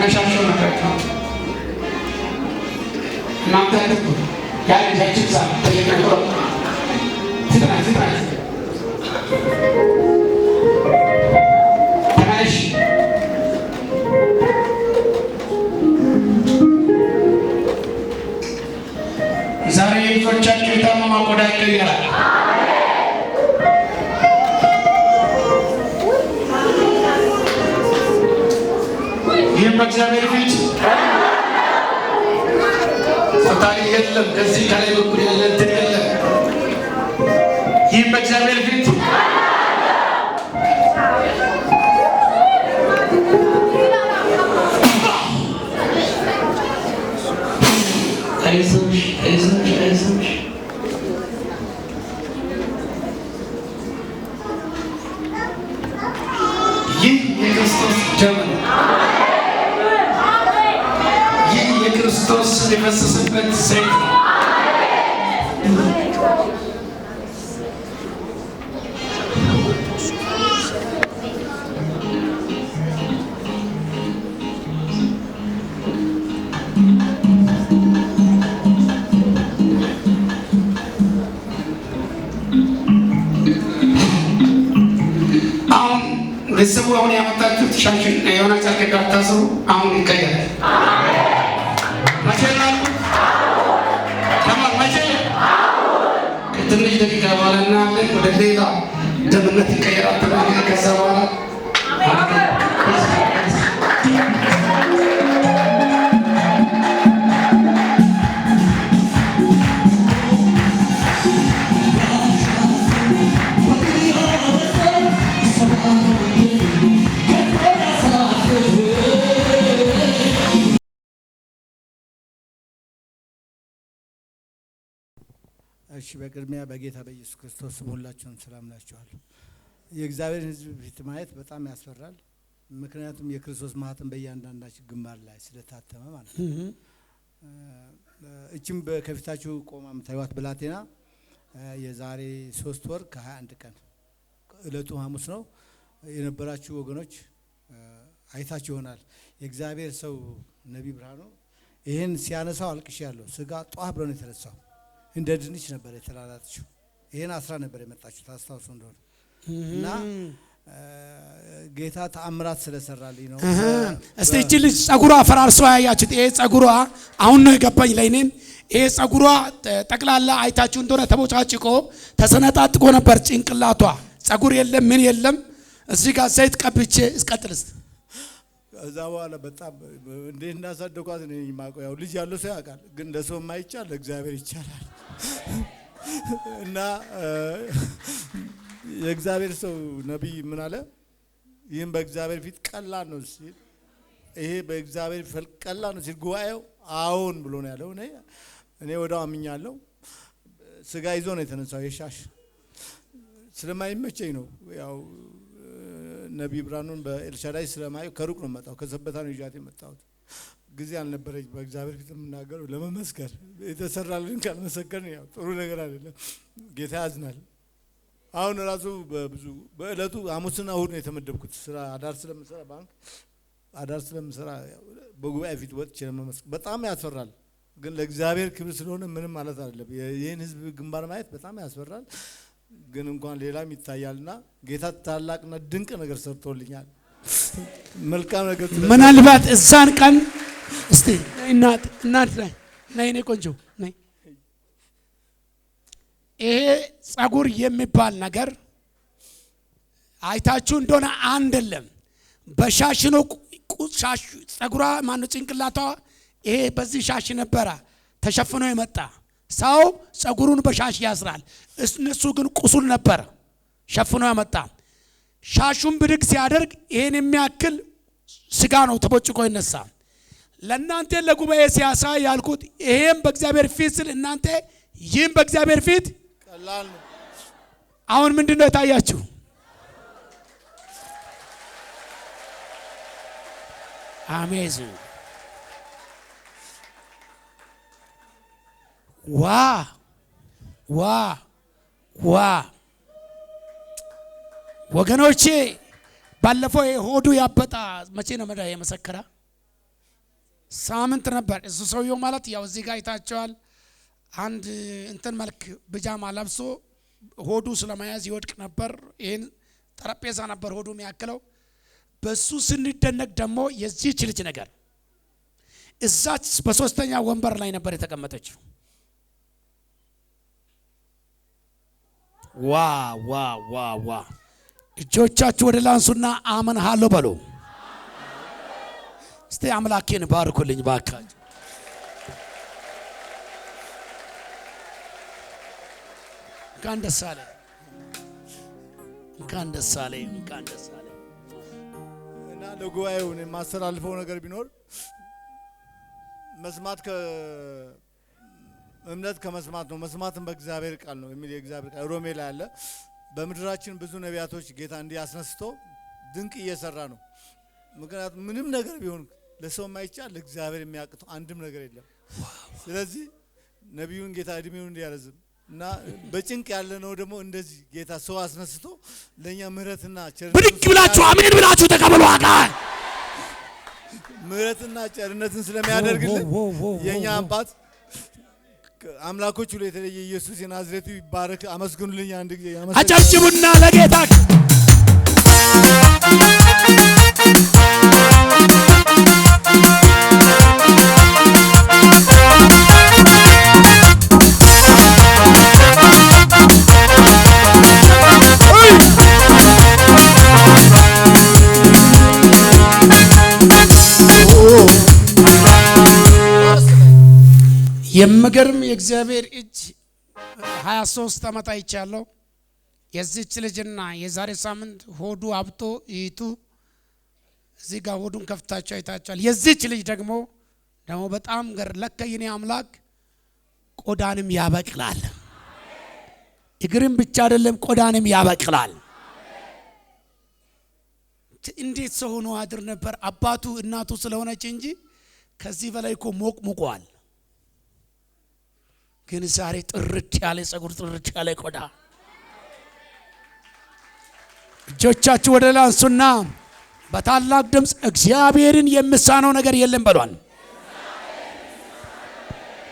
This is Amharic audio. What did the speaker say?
ተነሻሽው መቅረት ነው። እናንተ ልኩ ያን ልጃችሁ ዛ ተየቀሮ ትናንት ተናሽ ዛሬ ልጆቻችሁ የታመማ ቆዳ ይቀየራል። ይህም በእግዚአብሔር ፊት ፈጣሪ የለም። ከዚህ ከላይ በኩል ያለ እንትን የለም። ይህም በእግዚአብሔር ፊት አይዞሽ አይዞሽ አይዞሽ ይህ የክርስቶስ ደም ነው። ይህ የክርስቶስ የፈሰሰበት ዘይት ነው። ቤተሰቡ አሁን ያመጣችሁት ሻሽን የሆነ ጨርቅ እንዳታስሩ አሁን ይቀየራል። መቼ ነው? መቼ? ከትንሽ ደቂቃ በኋላ እናያለን። ወደ ሌላ ደምነት ይቀየራል። ከዛ በኋላ እሺ በቅድሚያ በጌታ በኢየሱስ ክርስቶስ ስም ሁላችሁንም ሰላም ናችኋለሁ። የእግዚአብሔር ሕዝብ ፊት ማየት በጣም ያስፈራል። ምክንያቱም የክርስቶስ ማህተም በእያንዳንዳችን ግንባር ላይ ስለታተመ ማለት ነው። እቺም በከፊታችሁ ቆማ የምታዩት ብላቴና የዛሬ 3 ወር ከ21 ቀን እለቱ ሐሙስ ነው የነበራችሁ ወገኖች አይታችሁ ይሆናል። የእግዚአብሔር ሰው ነቢይ ብርሃኑ ይሄን ሲያነሳው አልቅሻለሁ። ስጋ ጧህ ብሎ ነው የተነሳው። እንደ ድንች ነበር የተላላጥችው። ይሄን አስራ ነበር የመጣችው ታስታውሱ እንደሆነ እና ጌታ ተአምራት ስለሰራልኝ ነው። እስቲ እቺ ልጅ ጸጉሯ ፈራርሶ ያያችሁት ይሄ ጸጉሯ አሁን ነው የገባኝ ለኔም። ይሄ ጸጉሯ ጠቅላላ አይታችሁ እንደሆነ ተቦጫጭቆ ተሰነጣጥቆ ነበር ጭንቅላቷ። ጸጉር የለም ምን የለም። እዚህ ጋር ዘይት ቀብቼ እስቀጥልስ እዛ በኋላ በጣም እንዴት እንዳሳደጓት ነው የማውቀው። ያው ልጅ ያለው ሰው ያውቃል፣ ግን ለሰው የማይቻል ለእግዚአብሔር ይቻላል። እና የእግዚአብሔር ሰው ነቢይ ምን አለ? ይህም በእግዚአብሔር ፊት ቀላል ነው ሲል ይሄ በእግዚአብሔር ፊት ቀላል ነው ሲል ጉባኤው አዎን ብሎ ነው ያለው። እኔ ወዳው አምኛለሁ። ስጋ ይዞ ነው የተነሳው። የሻሽ ስለማይመቸኝ ነው ያው ነቢይ ብርሃኑን በኤልሻዳይ ስለማየው ከሩቅ ነው መጣው። ከሰበታ ነው ይዣት የመጣሁት። ጊዜ አልነበረኝ በእግዚአብሔር ፊት የምናገረው ለመመስከር። የተሰራልን ካልመሰከርን ያው ጥሩ ነገር አይደለም። ጌታ ያዝናል። አሁን ራሱ በብዙ በእለቱ ሐሙስና እሁድ ነው የተመደብኩት። ስራ አዳር ስለምሰራ ባንክ አዳር ስለምሰራ በጉባኤ ፊት ወጥቼ ለመመስከር በጣም ያስፈራል። ግን ለእግዚአብሔር ክብር ስለሆነ ምንም ማለት አይደለም። ይሄን ህዝብ ግንባር ማየት በጣም ያስፈራል። ግን እንኳን ሌላም ይታያልና ጌታ ታላቅና ድንቅ ነገር ሰርቶልኛል። መልካም ነገር ምናልባት እዛን ቀን እስቲ እናት ነይ ነይ ቆንጆ ነይ። ይሄ ጸጉር የሚባል ነገር አይታችሁ እንደሆነ አንደለም በሻሽ ነው ሻሽ ጸጉሯ ማነው ጭንቅላቷ ይሄ በዚህ ሻሽ ነበረ ተሸፍኖ የመጣ ሰው ጸጉሩን በሻሽ ያስራል። እነሱ ግን ቁስል ነበር ሸፍኖ ያመጣ። ሻሹን ብድግ ሲያደርግ ይሄን የሚያክል ስጋ ነው ተቦጭቆ ይነሳ። ለእናንተ ለጉባኤ ሲያሳይ ያልኩት ይሄም በእግዚአብሔር ፊት ስል እናንተ ይህም በእግዚአብሔር ፊት ቀላል ነው። አሁን ምንድነው የታያችሁ? አሜዚንግ ዋ ዋ ዋ ወገኖቼ ባለፈው ሆዱ ያበጣ መቼ ነው መዳ የመሰከራ ሳምንት ነበር። እሱ ሰውየው ማለት ያው እዚህ ጋር አይታቸዋል። አንድ እንትን መልክ ብጃማ ለብሶ ሆዱ ስለመያዝ ይወድቅ ነበር። ይሄን ጠረጴዛ ነበር ሆዱ የሚያክለው። በሱ ስንደነቅ ደግሞ የዚህች ልጅ ነገር እዛች በሶስተኛ ወንበር ላይ ነበር የተቀመጠችው። ዋ ዋ ዋ ዋ! እጆቻችሁ ወደ ላንሱና አመንሃለሁ በሉ። እስቲ አምላኬን ባርኩልኝ ባካችሁ። እንኳን ደስ አለ፣ እንኳን ደስ አለ፣ እንኳን ደስ አለ። እና ለጉባኤው የማስተላልፈው ነገር ቢኖር መስማት እምነት ከመስማት ነው፣ መስማትም በእግዚአብሔር ቃል ነው የሚል የእግዚአብሔር ቃል ሮሜ ላይ አለ። በምድራችን ብዙ ነቢያቶች ጌታ እንዲህ አስነስቶ ድንቅ እየሰራ ነው። ምክንያቱም ምንም ነገር ቢሆን ለሰው የማይቻል ለእግዚአብሔር የሚያቅተው አንድም ነገር የለም። ስለዚህ ነቢዩን ጌታ እድሜውን እንዲያረዝም እና በጭንቅ ያለ ነው ደግሞ እንደዚህ ጌታ ሰው አስነስቶ ለኛ ምህረትና ቸርነት ብድግ ብላችሁ አሜን ብላችሁ ተቀበሉ። አቃል ምህረትና ቸርነትን ስለሚያደርግልን የኛ አባት አምላኮች ሁሉ የተለየ ኢየሱስ የናዝሬቱ ይባረክ። አመስግኑልኝ አንድ ጊዜ አጨብጭቡና ለጌታ የምገርም የእግዚአብሔር እጅ 23 ዓመት አይቻለሁ። የዚች ልጅና የዛሬ ሳምንት ሆዱ አብጦ ይቱ እዚህ ጋር ሆዱን ከፍታቸው አይታቸዋል። የዚች ልጅ ደግሞ በጣም ለካ የኔ አምላክ ቆዳንም ያበቅላል። እግርም ብቻ አይደለም ቆዳንም ያበቅላል። እንዴት ሰው ሆኖ አድር ነበር አባቱ እናቱ ስለሆነች እንጂ ከዚህ በላይ እኮ ሞቅሟል። ግን ዛሬ ጥርት ያለ ጸጉር፣ ጥርት ያለ ቆዳ። እጆቻችሁ ወደ ላንሱና በታላቅ ድምፅ እግዚአብሔርን የምሳነው ነገር የለም በሏል።